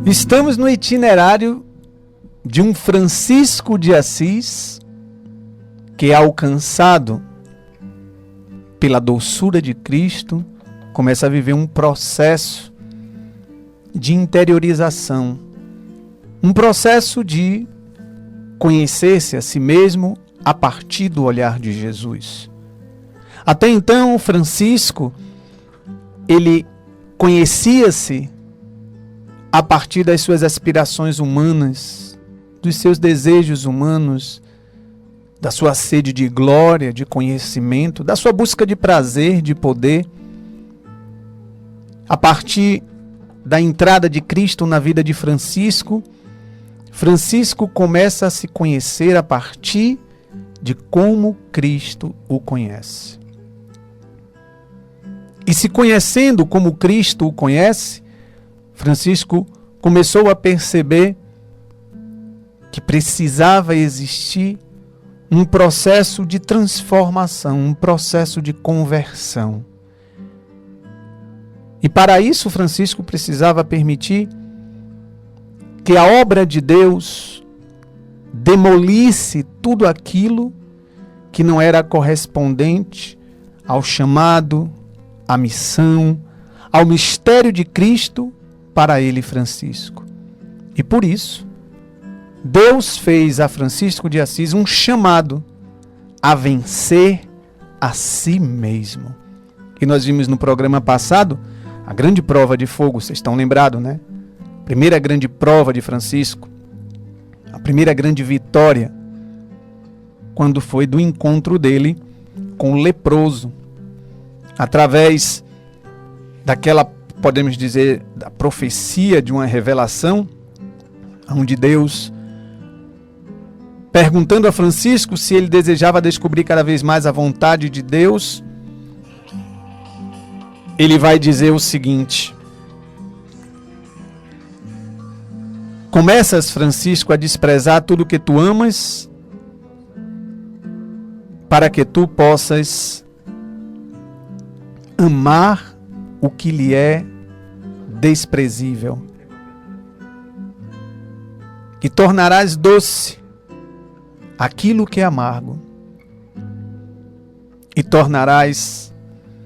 Estamos no itinerário de um Francisco de Assis que é alcançado pela doçura de Cristo, começa a viver um processo de interiorização, um processo de conhecer-se a si mesmo a partir do olhar de Jesus. Até então, Francisco, ele conhecia-se a partir das suas aspirações humanas, dos seus desejos humanos, da sua sede de glória, de conhecimento, da sua busca de prazer, de poder. A partir da entrada de Cristo na vida de Francisco, Francisco começa a se conhecer a partir de como Cristo o conhece. E se conhecendo como Cristo o conhece, Francisco começou a perceber que precisava existir um processo de transformação, um processo de conversão. E para isso, Francisco precisava permitir que a obra de Deus demolisse tudo aquilo que não era correspondente ao chamado, à missão, ao mistério de Cristo para ele, Francisco. E por isso, Deus fez a Francisco de Assis um chamado a vencer a si mesmo. E nós vimos no programa passado a grande prova de fogo, vocês estão lembrados, né? Primeira grande prova de Francisco, a primeira grande vitória, quando foi do encontro dele com o leproso, através daquela, podemos dizer, da profecia de uma revelação, onde Deus, perguntando a Francisco se ele desejava descobrir cada vez mais a vontade de Deus, ele vai dizer o seguinte: começas, Francisco, a desprezar tudo que tu amas, para que tu possas amar o que lhe é desprezível. E tornarás doce aquilo que é amargo, e tornarás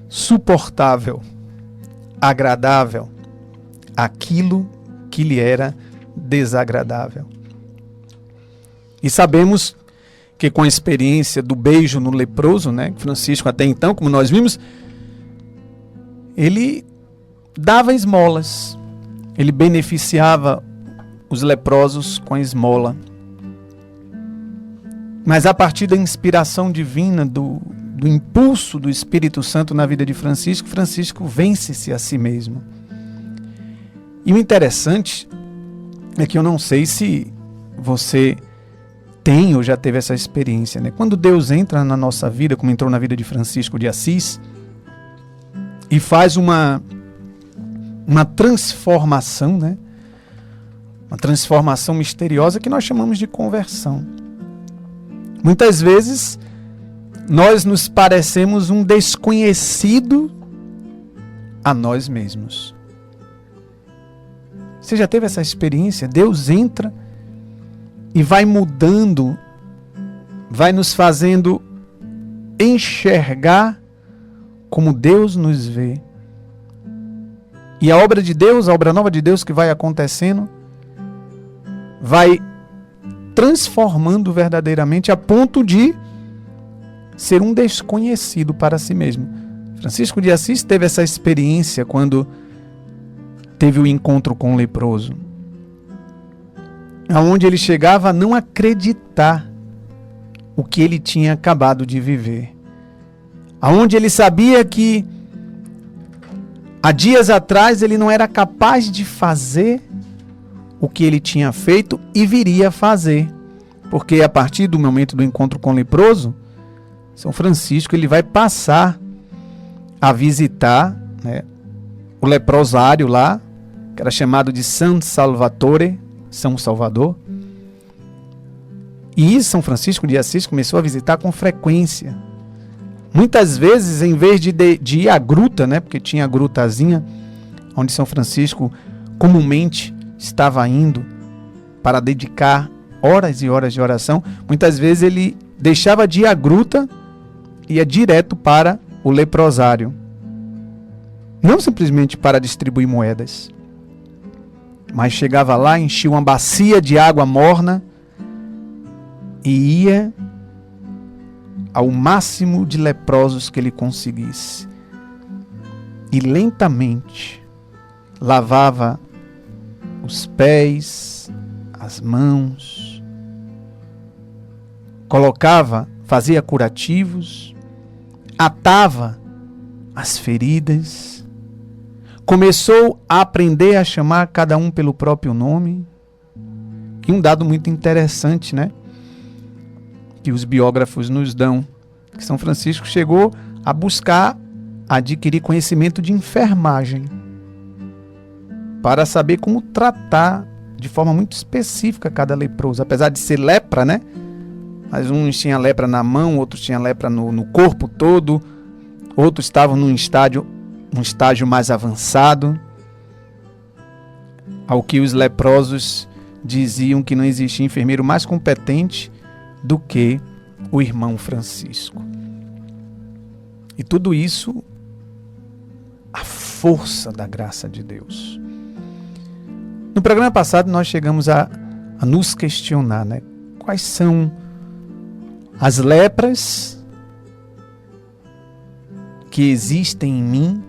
suportável, agradável, aquilo que lhe era desagradável. E sabemos que com a experiência do beijo no leproso, né, Francisco até então, como nós vimos, ele dava esmolas, ele beneficiava os leprosos com a esmola. Mas a partir da inspiração divina, do impulso do Espírito Santo na vida de Francisco, Francisco vence-se a si mesmo. E o interessante é que eu não sei se você tem ou já teve essa experiência, né? Quando Deus entra na nossa vida, como entrou na vida de Francisco de Assis, e faz uma transformação, né? Uma transformação misteriosa que nós chamamos de conversão. Muitas vezes nós nos parecemos um desconhecido a nós mesmos. Você já teve essa experiência? Deus entra e vai mudando, vai nos fazendo enxergar como Deus nos vê. E a obra de Deus, a obra nova de Deus que vai acontecendo, vai transformando verdadeiramente a ponto de ser um desconhecido para si mesmo. Francisco de Assis teve essa experiência quando teve o encontro com o leproso, aonde ele chegava a não acreditar o que ele tinha acabado de viver, aonde ele sabia que há dias atrás ele não era capaz de fazer o que ele tinha feito e viria a fazer, porque a partir do momento do encontro com o leproso, São Francisco ele vai passar a visitar, né, o leprosário lá, que era chamado de San Salvatore, São Salvador. E São Francisco de Assis começou a visitar com frequência. Muitas vezes, em vez de ir à gruta, né, porque tinha a grutazinha, onde São Francisco comumente estava indo para dedicar horas e horas de oração, muitas vezes ele deixava de ir à gruta e ia direto para o leprosário. Não simplesmente para distribuir moedas, mas chegava lá, enchia uma bacia de água morna e ia ao máximo de leprosos que ele conseguisse. E lentamente lavava os pés, as mãos, fazia curativos, atava as feridas, começou a aprender a chamar cada um pelo próprio nome. E um dado muito interessante, né, que os biógrafos nos dão, que São Francisco chegou a buscar adquirir conhecimento de enfermagem para saber como tratar de forma muito específica cada leproso, apesar de ser lepra, né? Mas uns tinham lepra na mão, outros tinham lepra no corpo todo, outros estavam num estágio mais avançado, ao que os leprosos diziam que não existia enfermeiro mais competente do que o irmão Francisco. E tudo isso, a força da graça de Deus. No programa passado nós chegamos a nos questionar, né? Quais são as lepras que existem em mim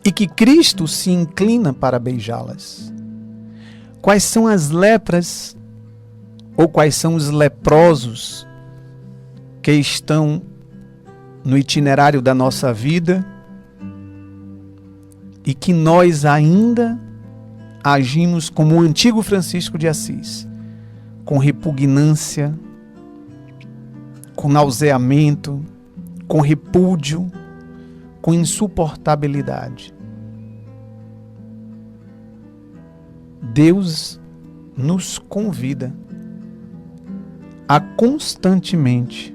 e que Cristo se inclina para beijá-las? Quais são as lepras ou quais são os leprosos que estão no itinerário da nossa vida e que nós ainda agimos como o antigo Francisco de Assis, com repugnância, com nauseamento, com repúdio, com insuportabilidade? Deus nos convida a constantemente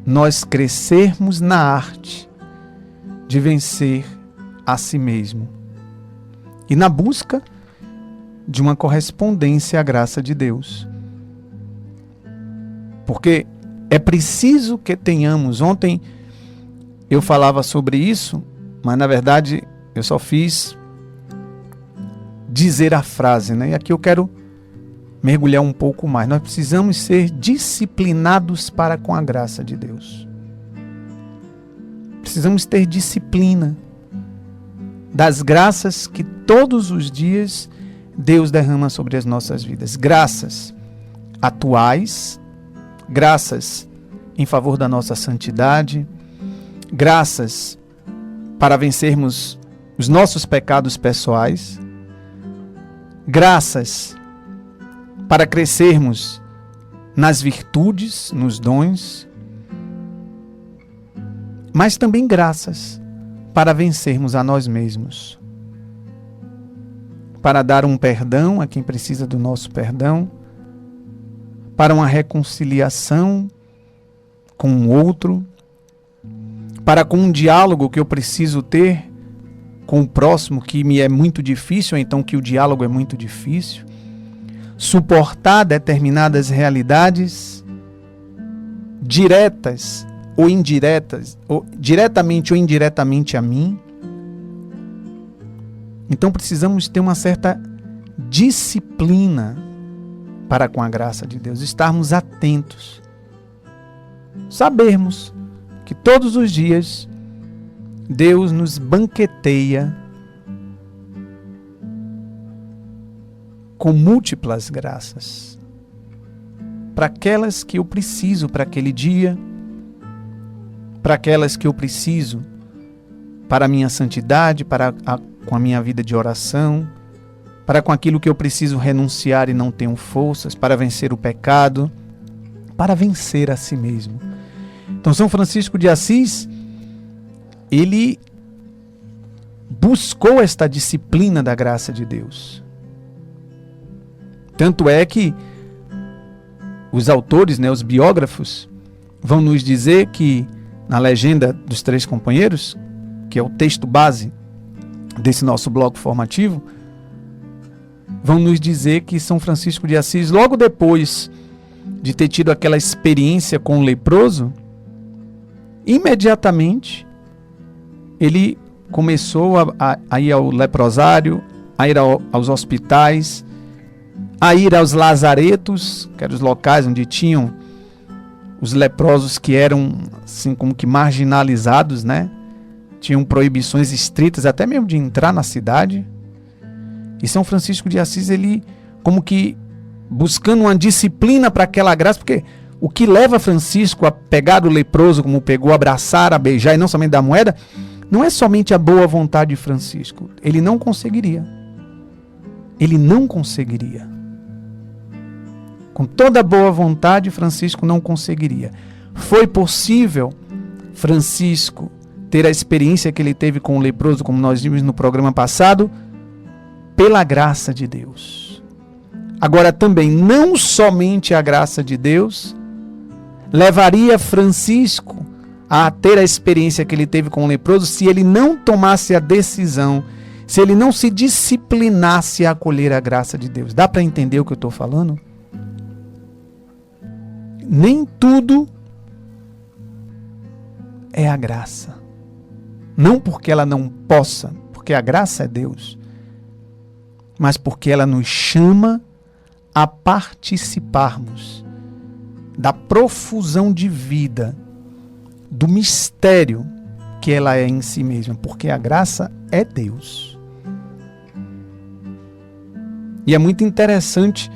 nós crescermos na arte de vencer a si mesmo e na busca de uma correspondência à graça de Deus. Porque é preciso que tenhamos, ontem eu falava sobre isso, mas na verdade eu só fiz dizer a frase, né? E aqui eu quero mergulhar um pouco mais. Nós precisamos ser disciplinados para com a graça de Deus. Precisamos ter disciplina das graças que todos os dias Deus derrama sobre as nossas vidas. Graças atuais, graças em favor da nossa santidade, graças para vencermos os nossos pecados pessoais, graças para crescermos nas virtudes, nos dons, mas também graças para vencermos a nós mesmos, para dar um perdão a quem precisa do nosso perdão, para uma reconciliação com o outro, para com um diálogo que eu preciso ter com o próximo que me é muito difícil, ou então que o diálogo é muito difícil, suportar determinadas realidades diretas ou indiretas, ou diretamente ou indiretamente a mim. Então precisamos ter uma certa disciplina para com a graça de Deus, estarmos atentos, sabermos que todos os dias Deus nos banqueteia com múltiplas graças, para aquelas que eu preciso para aquele dia, para aquelas que eu preciso para a minha santidade, com a minha vida de oração, para com aquilo que eu preciso renunciar e não tenho forças, para vencer o pecado, para vencer a si mesmo. Então São Francisco de Assis, ele buscou esta disciplina da graça de Deus. Tanto é que os autores, né, os biógrafos, vão nos dizer que, na legenda dos Três Companheiros, que é o texto base desse nosso bloco formativo, vão nos dizer que São Francisco de Assis, logo depois de ter tido aquela experiência com o leproso, imediatamente ele começou a ir ao leprosário, a ir aos hospitais, a ir aos lazaretos, que eram os locais onde tinham os leprosos que eram assim como que marginalizados, né? Tinham proibições estritas até mesmo de entrar na cidade. E São Francisco de Assis, ele como que buscando uma disciplina para aquela graça, porque o que leva Francisco a pegar o leproso como pegou, abraçar, a beijar e não somente dar moeda, não é somente a boa vontade de Francisco. Ele não conseguiria. Ele não conseguiria. Com toda a boa vontade, Francisco não conseguiria. Foi possível Francisco ter a experiência que ele teve com o leproso, como nós vimos no programa passado, pela graça de Deus. Agora também, não somente a graça de Deus levaria Francisco a ter a experiência que ele teve com o leproso se ele não tomasse a decisão, se ele não se disciplinasse a acolher a graça de Deus. Dá para entender o que eu estou falando? Nem tudo é a graça. Não porque ela não possa, porque a graça é Deus, mas porque ela nos chama a participarmos da profusão de vida, do mistério que ela é em si mesma, porque a graça é Deus. E é muito interessante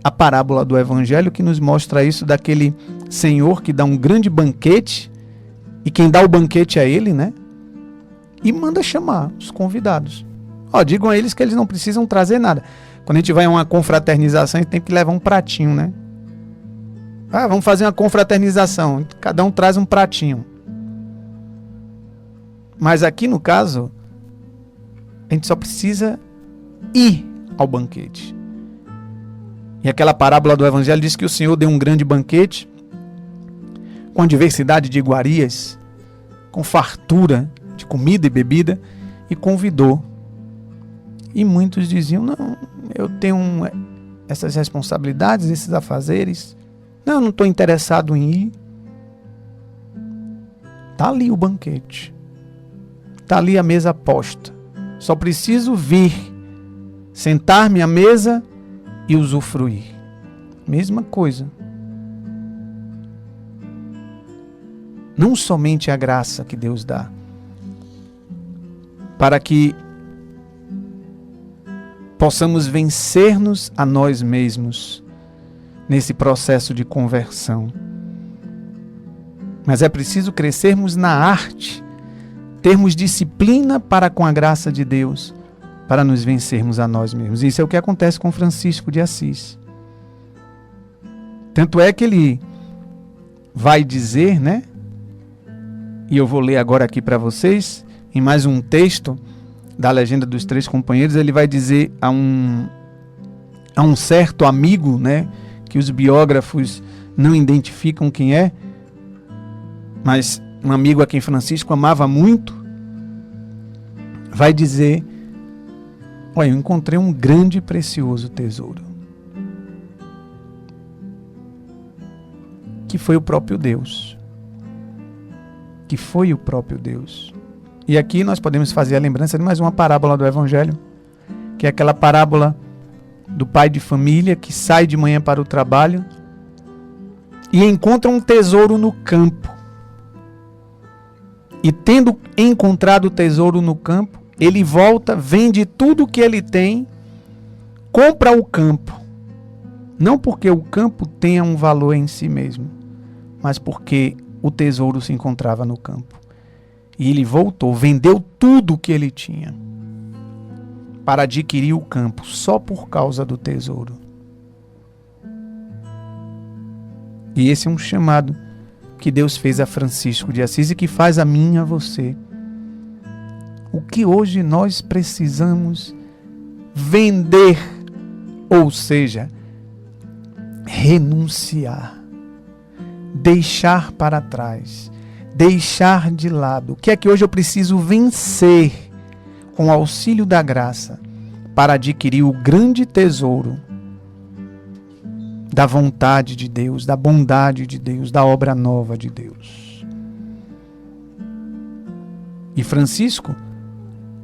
a parábola do Evangelho que nos mostra isso daquele Senhor que dá um grande banquete, e quem dá o banquete é Ele, né? E manda chamar os convidados. Digam a eles que eles não precisam trazer nada. Quando a gente vai a uma confraternização, a gente tem que levar um pratinho, né? Vamos fazer uma confraternização. Cada um traz um pratinho. Mas aqui no caso, a gente só precisa ir ao banquete. E aquela parábola do Evangelho diz que o Senhor deu um grande banquete com diversidade de iguarias, com fartura de comida e bebida, e convidou. E muitos diziam, não, eu tenho essas responsabilidades, esses afazeres, não, eu não estou interessado em ir. Está ali o banquete, está ali a mesa posta, só preciso vir, sentar-me à mesa e usufruir. Mesma coisa. Não somente a graça que Deus dá, para que possamos vencer-nos a nós mesmos nesse processo de conversão. Mas é preciso crescermos na arte, termos disciplina para com a graça de Deus, para nos vencermos a nós mesmos. Isso é o que acontece com Francisco de Assis. Tanto é que ele vai dizer, né? E eu vou ler agora aqui para vocês, em mais um texto da Legenda dos Três Companheiros, ele vai dizer a um certo amigo, né, que os biógrafos não identificam quem é, mas um amigo a quem Francisco amava muito, vai dizer, olha, eu encontrei um grande e precioso tesouro, que foi o próprio Deus. Que foi o próprio Deus. E aqui nós podemos fazer a lembrança de mais uma parábola do Evangelho, que é aquela parábola do pai de família que sai de manhã para o trabalho e encontra um tesouro no campo. E tendo encontrado o tesouro no campo, ele volta, vende tudo o que ele tem, compra o campo. Não porque o campo tenha um valor em si mesmo, mas porque o tesouro se encontrava no campo. E ele voltou, vendeu tudo o que ele tinha para adquirir o campo, só por causa do tesouro. E esse é um chamado que Deus fez a Francisco de Assis e que faz a mim e a você. O que hoje nós precisamos vender, ou seja, renunciar, deixar para trás, deixar de lado. O que é que hoje eu preciso vencer? com o auxílio da graça, para adquirir o grande tesouro da vontade de Deus, da bondade de Deus, da obra nova de Deus. E Francisco,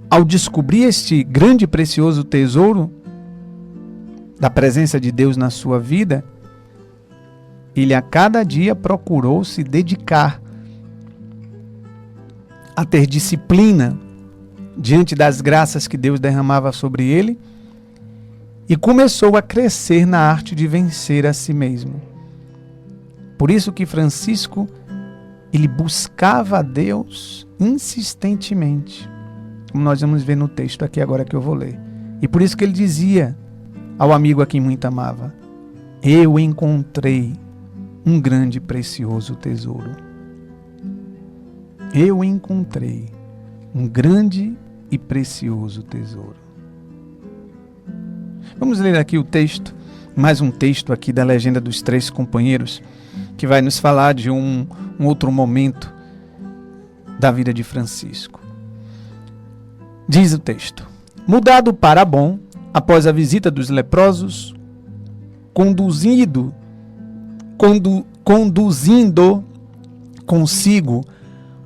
ao descobrir este grande e precioso tesouro da presença de Deus na sua vida, ele a cada dia procurou se dedicar a ter disciplina diante das graças que Deus derramava sobre ele, e começou a crescer na arte de vencer a si mesmo. Por isso que Francisco, ele buscava a Deus insistentemente, como nós vamos ver no texto aqui agora que eu vou ler. E por isso que ele dizia ao amigo a quem muito amava: eu encontrei um grande e precioso tesouro. Eu encontrei um grande e precioso tesouro. Vamos ler aqui o texto, mais um texto aqui da Legenda dos Três Companheiros, que vai nos falar de um outro momento da vida de Francisco. Diz o texto: mudado para bom, após a visita dos leprosos, conduzindo consigo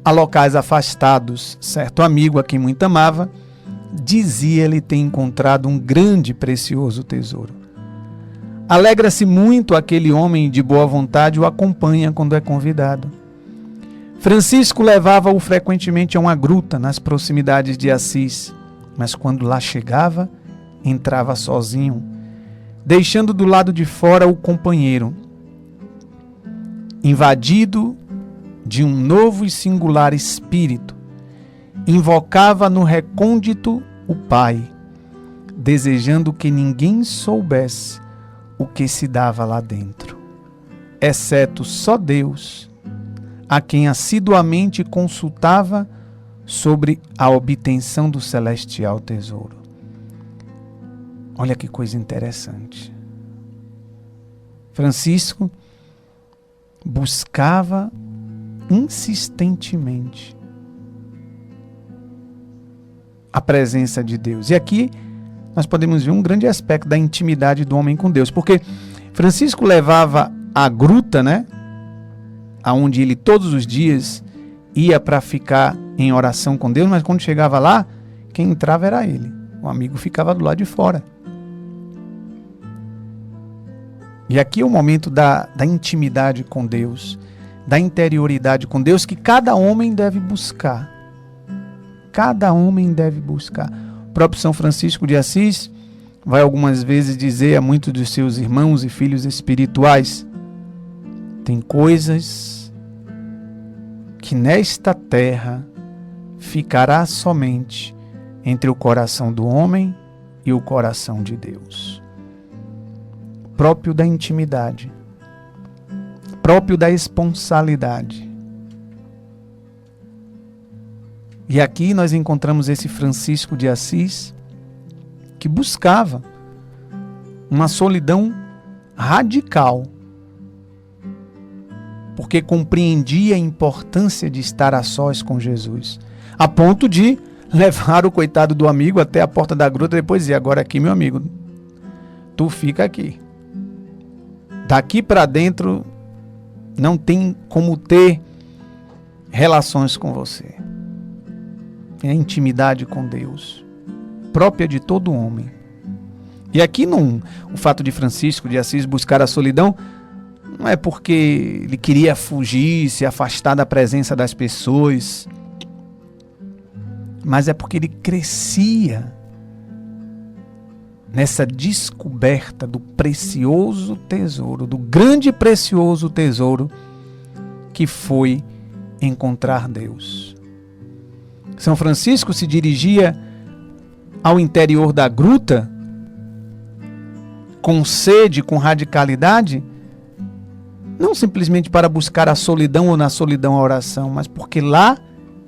a locais afastados, certo amigo a quem muito amava, dizia-lhe ter encontrado um grande e precioso tesouro. Alegra-se muito aquele homem de boa vontade o acompanha quando é convidado. Francisco levava-o frequentemente a uma gruta nas proximidades de Assis, mas quando lá chegava, entrava sozinho, deixando do lado de fora o companheiro. Invadido de um novo e singular espírito, invocava no recôndito o Pai, desejando que ninguém soubesse o que se dava lá dentro, exceto só Deus, a quem assiduamente consultava sobre a obtenção do celestial tesouro. Olha que coisa interessante. Francisco buscava insistentemente a presença de Deus. E aqui nós podemos ver um grande aspecto da intimidade do homem com Deus, porque Francisco levava a gruta, né, aonde ele todos os dias ia para ficar em oração com Deus, mas quando chegava lá, quem entrava era ele. O amigo ficava do lado de fora. E aqui é o momento da intimidade com Deus, da interioridade com Deus, que cada homem deve buscar. Cada homem deve buscar. O próprio São Francisco de Assis vai algumas vezes dizer a muitos dos seus irmãos e filhos espirituais: tem coisas que nesta terra ficará somente entre o coração do homem e o coração de Deus. Próprio da intimidade, próprio da esponsalidade. E aqui nós encontramos esse Francisco de Assis que buscava uma solidão radical, porque compreendia a importância de estar a sós com Jesus, a ponto de levar o coitado do amigo até a porta da gruta e depois dizer: agora aqui, meu amigo, tu fica aqui. Daqui para dentro não tem como ter relações com você. É a intimidade com Deus, própria de todo homem. E aqui o fato de Francisco de Assis buscar a solidão não é porque ele queria fugir, se afastar da presença das pessoas, mas é porque ele crescia nessa descoberta do precioso tesouro, do grande e precioso tesouro que foi encontrar Deus. São Francisco se dirigia ao interior da gruta com sede, com radicalidade, não simplesmente para buscar a solidão ou na solidão a oração, mas porque lá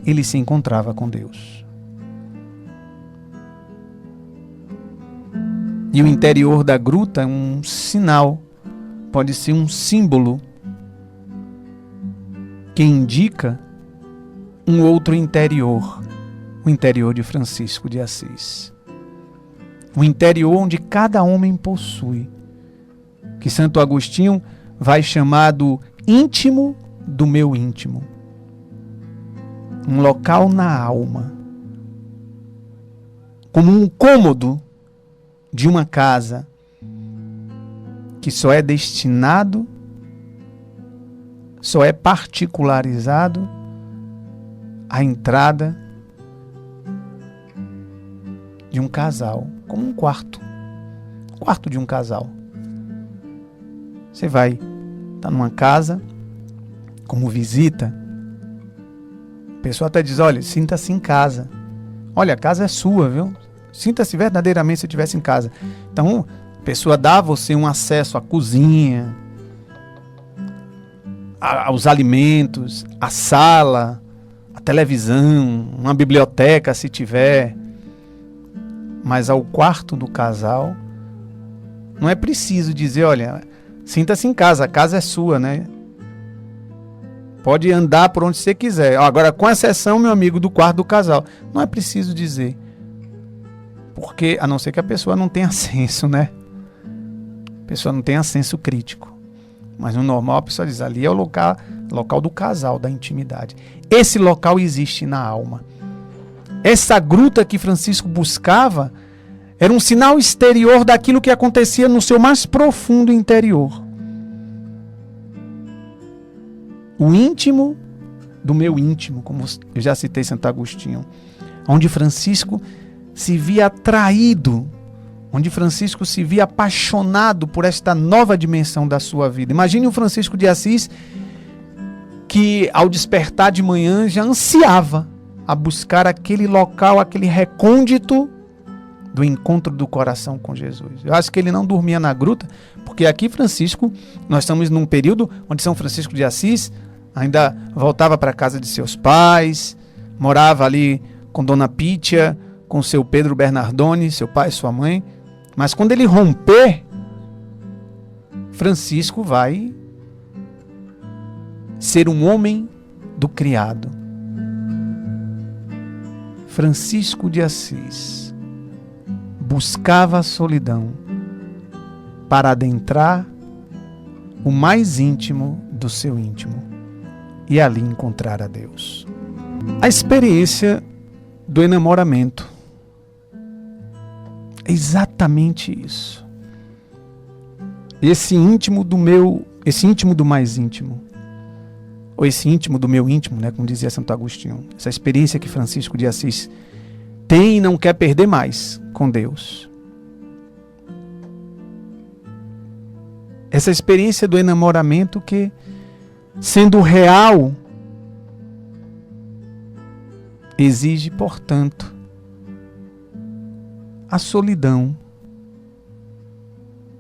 ele se encontrava com Deus. E o interior da gruta é um sinal, pode ser um símbolo que indica um outro interior, o interior de Francisco de Assis. O interior onde cada homem possui, que Santo Agostinho vai chamar do íntimo do meu íntimo. Um local na alma, como um cômodo de uma casa que só é destinado, só é particularizado à entrada de um casal, como um quarto de um casal. Você vai estar numa casa como visita, a pessoa até diz, olha, sinta-se em casa. Olha, a casa é sua, viu? Sinta-se verdadeiramente se estivesse em casa. Então, a pessoa dá a você um acesso à cozinha, aos alimentos, à sala, à televisão, uma biblioteca, se tiver. Mas ao quarto do casal, não é preciso dizer, olha, sinta-se em casa, a casa é sua, né? Pode andar por onde você quiser. Agora, com exceção, meu amigo, do quarto do casal. Não é preciso dizer. Porque, a não ser que a pessoa não tenha senso, né? A pessoa não tenha senso crítico. Mas no normal, a pessoa diz, ali é o local do casal, da intimidade. Esse local existe na alma. Essa gruta que Francisco buscava era um sinal exterior daquilo que acontecia no seu mais profundo interior. O íntimo do meu íntimo, como eu já citei Santo Agostinho, onde Francisco se via atraído, onde Francisco se via apaixonado por esta nova dimensão da sua vida. Imagine o Francisco de Assis que ao despertar de manhã já ansiava a buscar aquele local, aquele recôndito do encontro do coração com Jesus. Eu acho que ele não dormia na gruta, porque aqui Francisco, nós estamos num período onde São Francisco de Assis ainda voltava para a casa de seus pais, morava ali com Dona Pítia, com seu Pedro Bernardoni, seu pai e sua mãe. Mas quando ele romper, Francisco vai ser um homem do criado. Francisco de Assis buscava a solidão para adentrar o mais íntimo do seu íntimo e ali encontrar a Deus. A experiência do enamoramento é exatamente isso. Esse íntimo do mais íntimo, ou esse íntimo do meu íntimo, né, como dizia Santo Agostinho, essa experiência que Francisco de Assis tem e não quer perder mais com Deus. Essa experiência do enamoramento que, sendo real, exige, portanto, a solidão.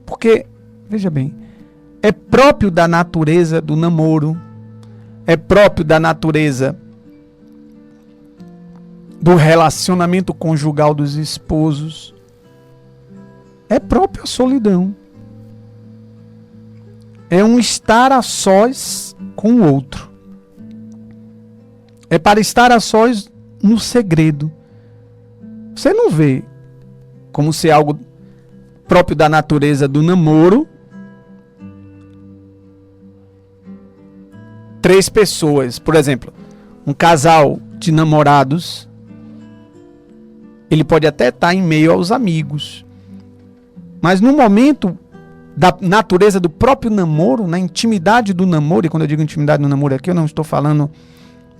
Porque, veja bem, é próprio da natureza do namoro, é próprio da natureza do relacionamento conjugal dos esposos, é próprio a solidão. É um estar a sós com o outro. É para estar a sós no segredo. Você não vê como se é algo próprio da natureza do namoro. 3 pessoas, por exemplo, um casal de namorados, ele pode até estar em meio aos amigos, mas no momento da natureza do próprio namoro, na intimidade do namoro, e quando eu digo intimidade no namoro aqui, eu não estou falando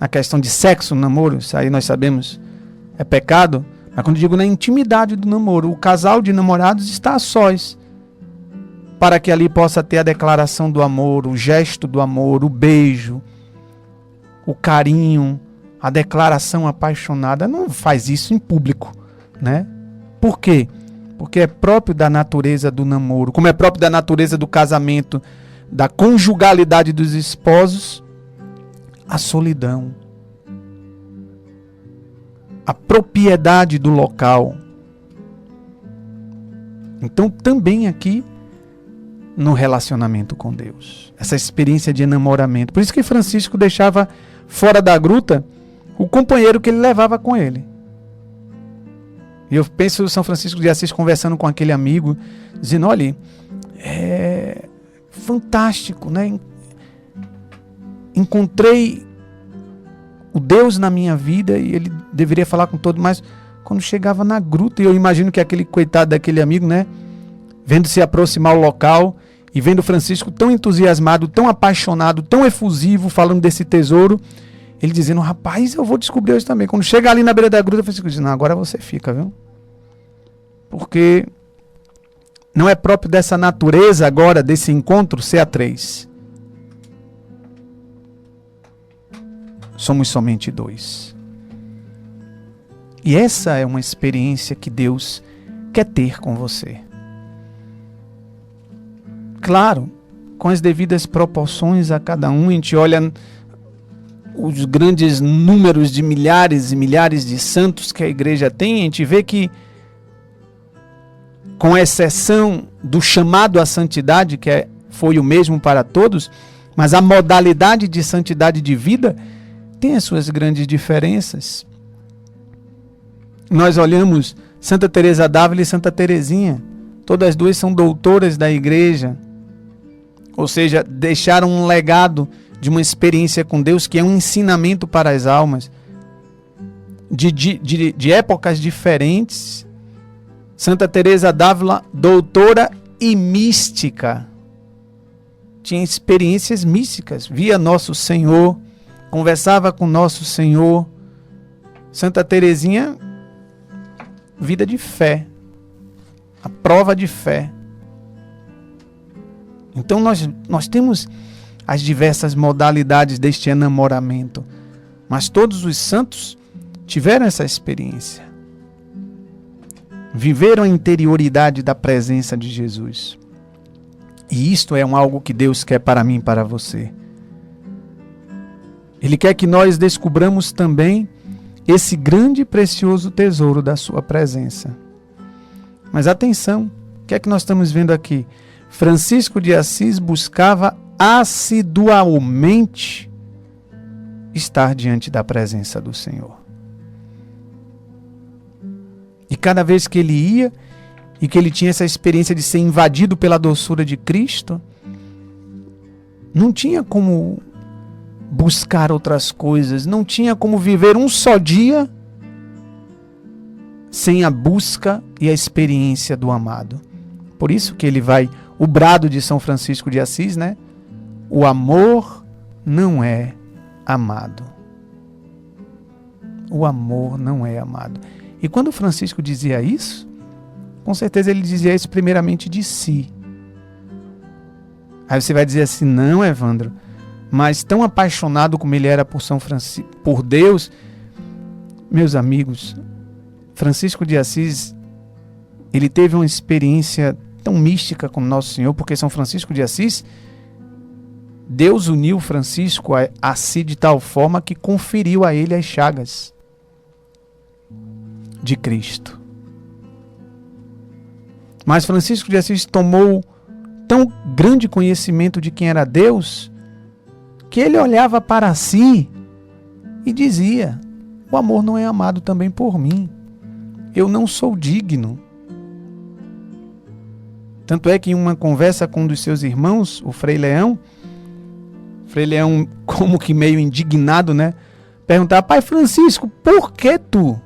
na questão de sexo no namoro, isso aí nós sabemos é pecado, mas quando eu digo na intimidade do namoro, o casal de namorados está a sós, para que ali possa ter a declaração do amor, o gesto do amor, o beijo, o carinho, a declaração apaixonada. Não faz isso em público, né? Por quê? Porque é próprio da natureza do namoro, como é próprio da natureza do casamento, da conjugalidade dos esposos, a solidão, a propriedade do local. Então, também aqui, no relacionamento com Deus, essa experiência de enamoramento. Por isso que Francisco deixava fora da gruta o companheiro que ele levava com ele. E eu penso o São Francisco de Assis conversando com aquele amigo, dizendo, olha, é fantástico, né? Encontrei o Deus na minha vida e ele deveria falar com todos, mas quando chegava na gruta, e eu imagino que aquele coitado daquele amigo, né? Vendo se aproximar o local e vendo Francisco tão entusiasmado, tão apaixonado, tão efusivo, falando desse tesouro, ele dizendo, rapaz, eu vou descobrir hoje também. Quando chega ali na beira da gruta, Francisco diz, não, agora você fica, viu? Porque não é próprio dessa natureza agora, desse encontro, ser a três. Somos somente dois. E essa é uma experiência que Deus quer ter com você. Claro, com as devidas proporções a cada um, a gente olha os grandes números de milhares e milhares de santos que a igreja tem, a gente vê que, com exceção do chamado à santidade, que foi o mesmo para todos, mas a modalidade de santidade de vida tem as suas grandes diferenças. Nós olhamos Santa Teresa d'Ávila e Santa Teresinha, todas duas são doutoras da igreja, ou seja, deixaram um legado de uma experiência com Deus que é um ensinamento para as almas, de épocas diferentes. Santa Teresa d'Ávila, doutora e mística, tinha experiências místicas, via Nosso Senhor, conversava com Nosso Senhor. Santa Teresinha, vida de fé, a prova de fé. Então nós temos as diversas modalidades deste enamoramento, mas todos os santos tiveram essa experiência. Viveram a interioridade da presença de Jesus. E isto é algo que Deus quer para mim e para você. Ele quer que nós descubramos também esse grande e precioso tesouro da sua presença. Mas atenção, o que é que nós estamos vendo aqui? Francisco de Assis buscava assiduamente estar diante da presença do Senhor. E cada vez que ele ia, e que ele tinha essa experiência de ser invadido pela doçura de Cristo, não tinha como buscar outras coisas, não tinha como viver um só dia sem a busca e a experiência do amado. Por isso que ele vai, o brado de São Francisco de Assis, né? O amor não é amado. O amor não é amado. E quando Francisco dizia isso, com certeza ele dizia isso primeiramente de si. Aí você vai dizer assim, não, Evandro, mas tão apaixonado como ele era por São Francisco, por Deus, meus amigos, Francisco de Assis, ele teve uma experiência tão mística com Nosso Senhor, porque São Francisco de Assis, Deus uniu Francisco a si de tal forma que conferiu a ele as chagas de Cristo. Mas Francisco de Assis tomou tão grande conhecimento de quem era Deus, que ele olhava para si e dizia, o amor não é amado também por mim. Eu não sou digno. Tanto é que em uma conversa com um dos seus irmãos, o Frei Leão, como que meio indignado, né? Perguntava, pai Francisco, por que tu?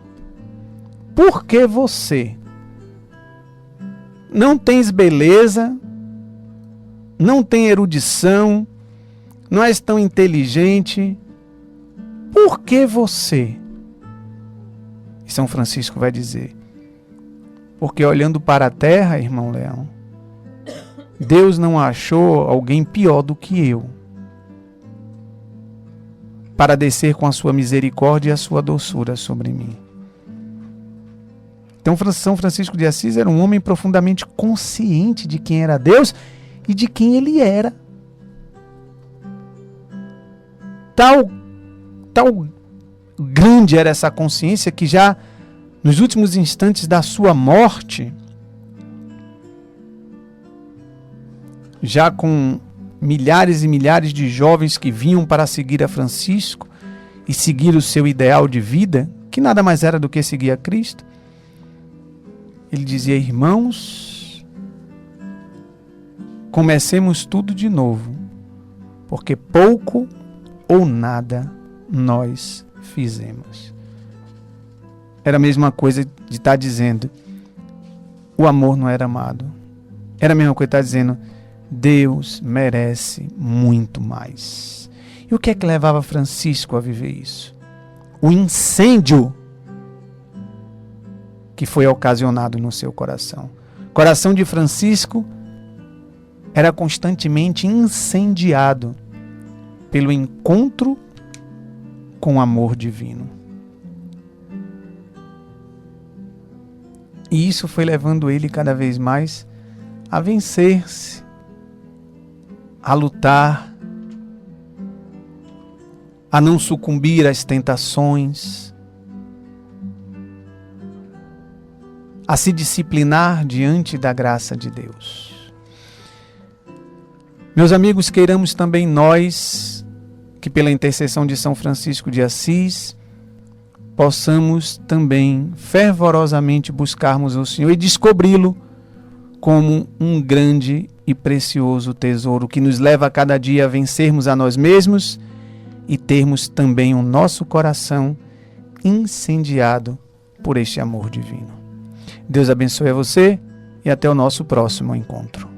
Por que você? Não tens beleza, não tem erudição, não és tão inteligente. Por que você? E São Francisco vai dizer, porque olhando para a terra, irmão Leão, Deus não achou alguém pior do que eu, para descer com a sua misericórdia e a sua doçura sobre mim. Então São Francisco de Assis era um homem profundamente consciente de quem era Deus e de quem ele era. Tal grande era essa consciência que já nos últimos instantes da sua morte, já com milhares e milhares de jovens que vinham para seguir a Francisco e seguir o seu ideal de vida, que nada mais era do que seguir a Cristo, ele dizia: irmãos, comecemos tudo de novo, porque pouco ou nada nós fizemos. Era a mesma coisa de estar dizendo: o amor não era amado. Era a mesma coisa de estar dizendo: Deus merece muito mais. E o que é que levava Francisco a viver isso? O incêndio que foi ocasionado no seu coração. O coração de Francisco era constantemente incendiado pelo encontro com o amor divino. E isso foi levando ele cada vez mais a vencer-se, a lutar, a não sucumbir às tentações, a se disciplinar diante da graça de Deus. Meus amigos, queiramos também nós, que pela intercessão de São Francisco de Assis, possamos também fervorosamente buscarmos o Senhor e descobri-lo como um grande e precioso tesouro que nos leva a cada dia a vencermos a nós mesmos e termos também o nosso coração incendiado por este amor divino. Deus abençoe a você e até o nosso próximo encontro.